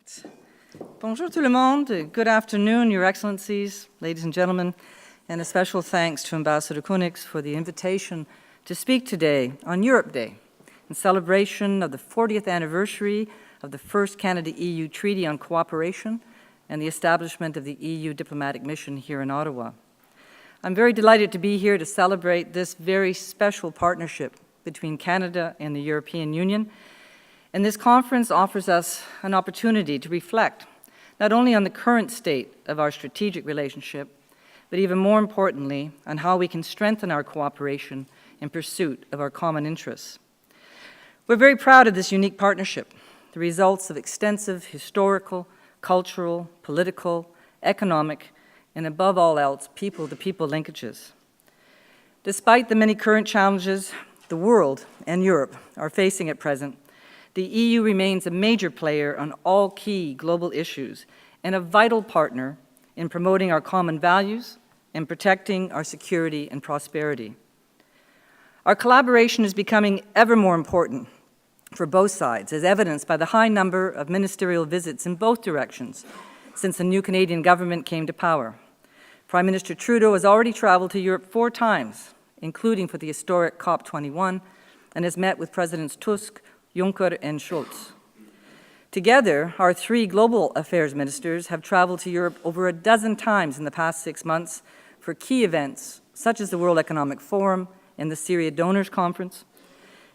Great. Bonjour tout le monde. Good afternoon, Your Excellencies, ladies and gentlemen, and a special thanks to Ambassador Koenigs for the invitation to speak today on Europe Day in celebration of the 40th anniversary of the first Canada-EU Treaty on Cooperation and the establishment of the EU diplomatic mission here in Ottawa. I'm very delighted to be here to celebrate this very special partnership between Canada and the European Union. And this conference offers us an opportunity to reflect not only on the current state of our strategic relationship, but even more importantly, on how we can strengthen our cooperation in pursuit of our common interests. We're very proud of this unique partnership, the results of extensive historical, cultural, political, economic, and above all else, people-to-people linkages. Despite the many current challenges the world and Europe are facing at present, the EU remains a major player on all key global issues and a vital partner in promoting our common values and protecting our security and prosperity. Our collaboration is becoming ever more important for both sides, as evidenced by the high number of ministerial visits in both directions since the new Canadian government came to power. Prime Minister Trudeau has already traveled to Europe 4 times, including for the historic COP21, and has met with Presidents Tusk, Juncker, and Schulz. Together, our 3 global affairs ministers have traveled to Europe over a dozen times in the past 6 months for key events such as the World Economic Forum and the Syria Donors Conference.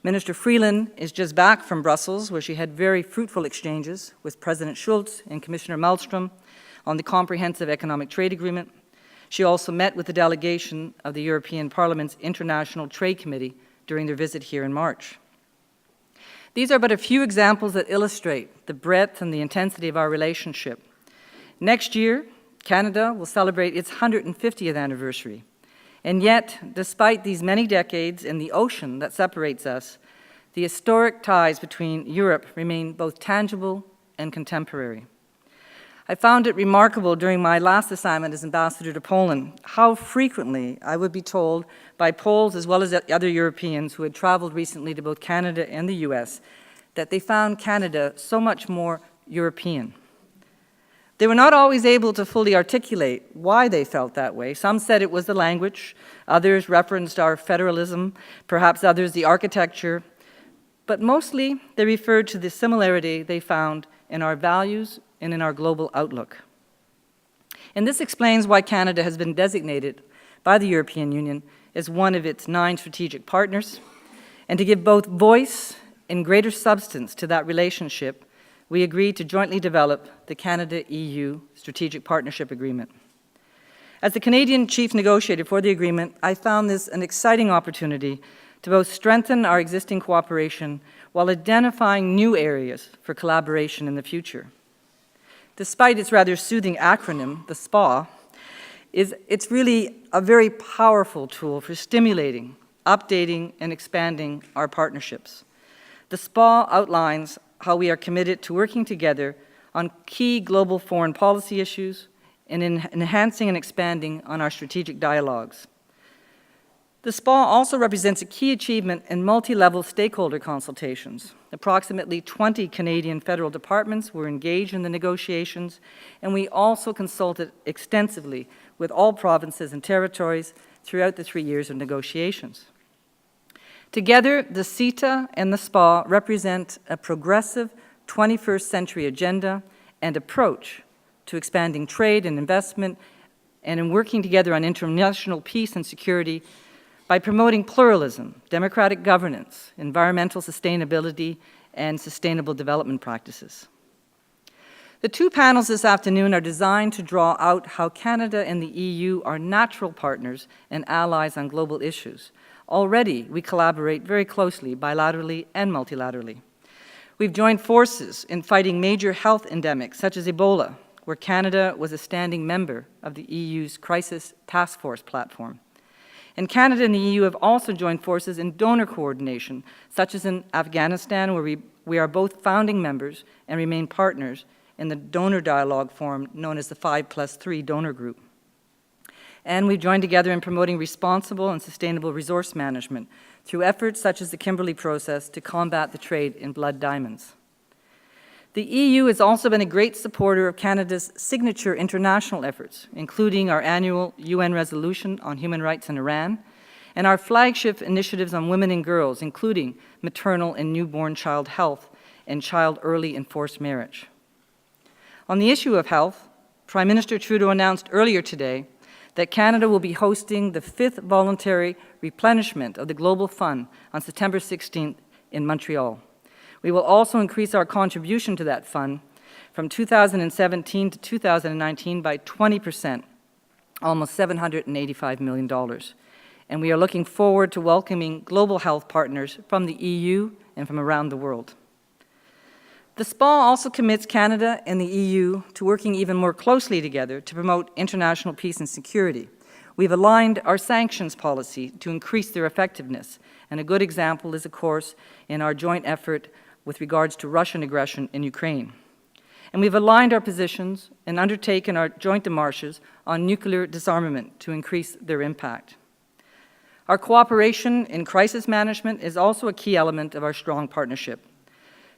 Minister Freeland is just back from Brussels, where she had very fruitful exchanges with President Schulz and Commissioner Malmström on the Comprehensive Economic Trade Agreement. She also met with the delegation of the European Parliament's International Trade Committee during their visit here in March. These are but a few examples that illustrate the breadth and the intensity of our relationship. Next year, Canada will celebrate its 150th anniversary. And yet, despite these many decades and the ocean that separates us, the historic ties between Europe remain both tangible and contemporary. I found it remarkable during my last assignment as ambassador to Poland how frequently I would be told by Poles as well as other Europeans who had traveled recently to both Canada and the US that they found Canada so much more European. They were not always able to fully articulate why they felt that way. Some said it was the language, others referenced our federalism, perhaps others the architecture, but mostly they referred to the similarity they found in our values and in our global outlook. And this explains why Canada has been designated by the European Union as one of its 9 strategic partners. And to give both voice and greater substance to that relationship, we agreed to jointly develop the Canada-EU Strategic Partnership Agreement. As the Canadian chief negotiator for the agreement, I found this an exciting opportunity to both strengthen our existing cooperation while identifying new areas for collaboration in the future. Despite its rather soothing acronym, the SPA, it's really a very powerful tool for stimulating, updating, and expanding our partnerships. The SPA outlines how we are committed to working together on key global foreign policy issues and in enhancing and expanding on our strategic dialogues. The SPA also represents a key achievement in multi-level stakeholder consultations. Approximately 20 Canadian federal departments were engaged in the negotiations, and we also consulted extensively with all provinces and territories throughout the 3 years of negotiations. Together, the CETA and the SPA represent a progressive 21st century agenda and approach to expanding trade and investment and in working together on international peace and security by promoting pluralism, democratic governance, environmental sustainability, and sustainable development practices. The 2 panels this afternoon are designed to draw out how Canada and the EU are natural partners and allies on global issues. Already, we collaborate very closely, bilaterally and multilaterally. We've joined forces in fighting major health endemics, such as Ebola, where Canada was a standing member of the EU's Crisis Task Force platform. And Canada and the EU have also joined forces in donor coordination, such as in Afghanistan, where we are both founding members and remain partners in the donor dialogue forum known as the 5+3 donor group. And we've joined together in promoting responsible and sustainable resource management through efforts such as the Kimberley process to combat the trade in blood diamonds. The EU has also been a great supporter of Canada's signature international efforts, including our annual UN resolution on human rights in Iran, and our flagship initiatives on women and girls, including maternal and newborn child health and child early and forced marriage. On the issue of health, Prime Minister Trudeau announced earlier today that Canada will be hosting the 5th voluntary replenishment of the Global Fund on September 16th in Montreal. We will also increase our contribution to that fund from 2017 to 2019 by 20%, almost $785 million. And we are looking forward to welcoming global health partners from the EU and from around the world. The SPA also commits Canada and the EU to working even more closely together to promote international peace and security. We've aligned our sanctions policy to increase their effectiveness, and a good example is, of course, in our joint effort with regards to Russian aggression in Ukraine. And we've aligned our positions and undertaken our joint démarches on nuclear disarmament to increase their impact. Our cooperation in crisis management is also a key element of our strong partnership.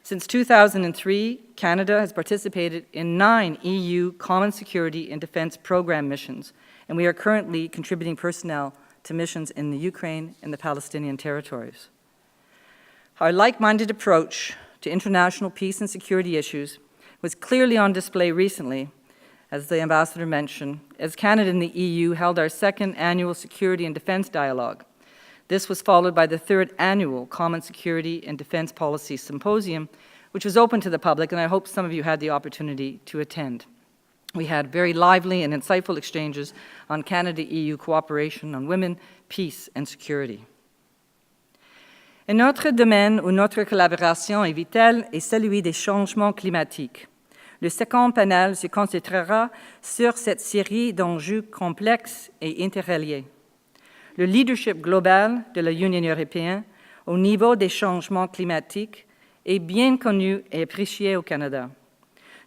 Since 2003, Canada has participated in 9 EU Common Security and Defence Program missions, and we are currently contributing personnel to missions in the Ukraine and the Palestinian territories. Our like-minded approach to international peace and security issues was clearly on display recently, as the Ambassador mentioned, as Canada and the EU held our 2nd annual Security and Defence Dialogue. This was followed by the 3rd annual Common Security and Defence Policy Symposium, which was open to the public, and I hope some of you had the opportunity to attend. We had very lively and insightful exchanges on Canada-EU cooperation on women, peace, and security. Un autre domaine où notre collaboration est vitale est celui des changements climatiques. Le 2nd panel se concentrera sur cette série d'enjeux complexes et interreliés. Le leadership global de l'Union européenne au niveau des changements climatiques est bien connu et apprécié au Canada.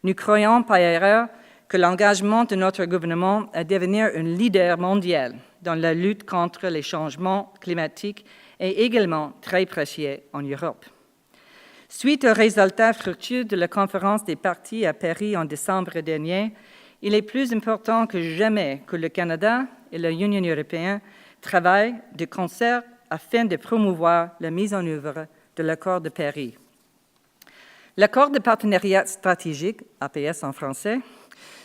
Nous croyons par ailleurs que l'engagement de notre gouvernement à devenir un leader mondial dans la lutte contre les changements climatiques est également très précieux en Europe. Suite aux résultats fructueux de la conférence des parties à Paris en décembre dernier, il est plus important que jamais que le Canada et l'Union européenne travaillent de concert afin de promouvoir la mise en œuvre de l'accord de Paris. L'accord de partenariat stratégique, APS en français,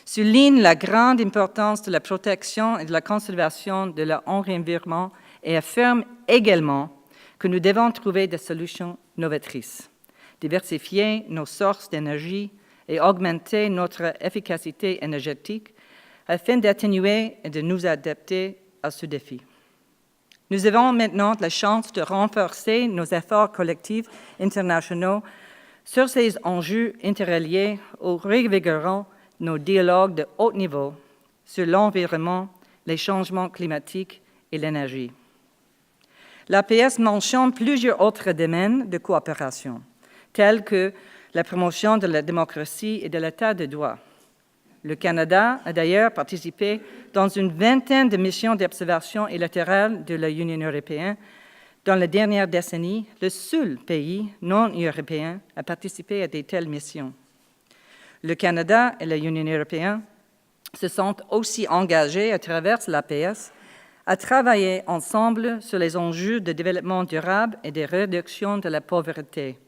souligne la grande importance de la protection et de la conservation de l'environnement et affirme également que nous devons trouver des solutions novatrices, diversifier nos sources d'énergie et augmenter notre efficacité énergétique afin d'atténuer et de nous adapter à ce défi. Nous avons maintenant la chance de renforcer nos efforts collectifs internationaux sur ces enjeux interreliés en revigorant nos dialogues de haut niveau sur l'environnement, les changements climatiques et l'énergie. L'APS mentionne plusieurs autres domaines de coopération, tels que la promotion de la démocratie et de l'état de droit. Le Canada a d'ailleurs participé dans une 20aine de missions d'observation électorale de l'Union européenne. Dans la dernière décennie, le seul pays non européen à participer à de telles missions. Le Canada et l'Union européenne se sont aussi engagés à travers l'APS à travailler ensemble sur les enjeux de développement durable et de réduction de la pauvreté.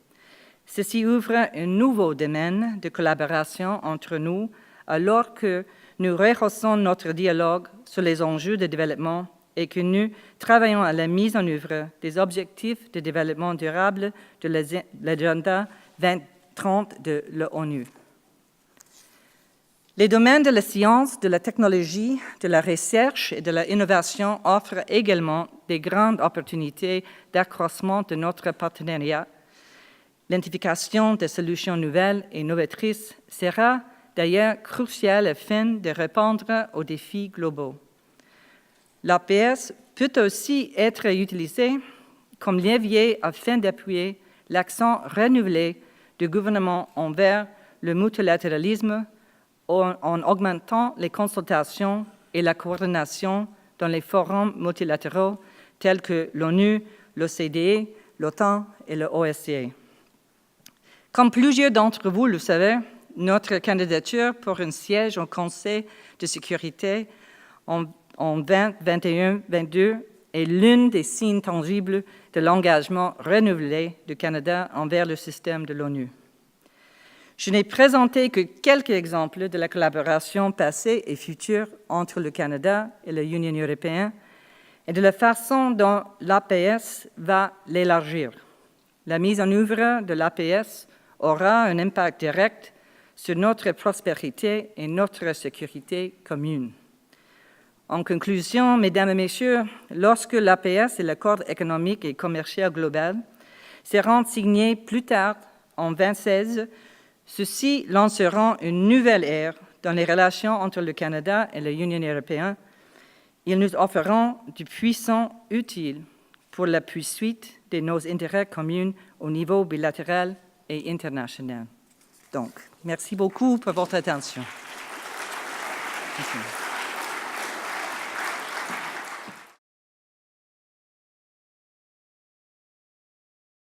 Ceci ouvre un nouveau domaine de collaboration entre nous alors que nous rehaussons notre dialogue sur les enjeux de développement et que nous travaillons à la mise en œuvre des objectifs de développement durable de l'agenda 2030 de l'ONU. Les domaines de la science, de la technologie, de la recherche et de l'innovation offrent également des grandes opportunités d'accroissement de notre partenariat. L'identification de solutions nouvelles et novatrices sera d'ailleurs cruciale afin de répondre aux défis globaux. L'APS peut aussi être utilisée comme levier afin d'appuyer l'accent renouvelé du gouvernement envers le multilatéralisme en augmentant les consultations et la coordination dans les forums multilatéraux tels que l'ONU, l'OCDE, l'OTAN et l'OSCE. Comme plusieurs d'entre vous le savez, notre candidature pour un siège au Conseil de sécurité en 2021-22 est l'une des signes tangibles de l'engagement renouvelé du Canada envers le système de l'ONU. Je n'ai présenté que quelques exemples de la collaboration passée et future entre le Canada et l'Union européenne et de la façon dont l'APS va l'élargir. La mise en œuvre de l'APS aura un impact direct sur notre prospérité et notre sécurité commune. En conclusion, Mesdames et Messieurs, lorsque l'APS et l'accord économique et commercial global seront signés plus tard, en 2026, ceux-ci lanceront une nouvelle ère dans les relations entre le Canada et l'Union européenne. Ils nous offriront du puissant utile pour la poursuite de nos intérêts communs au niveau bilatéral et international. Donc, merci beaucoup pour votre attention. Merci.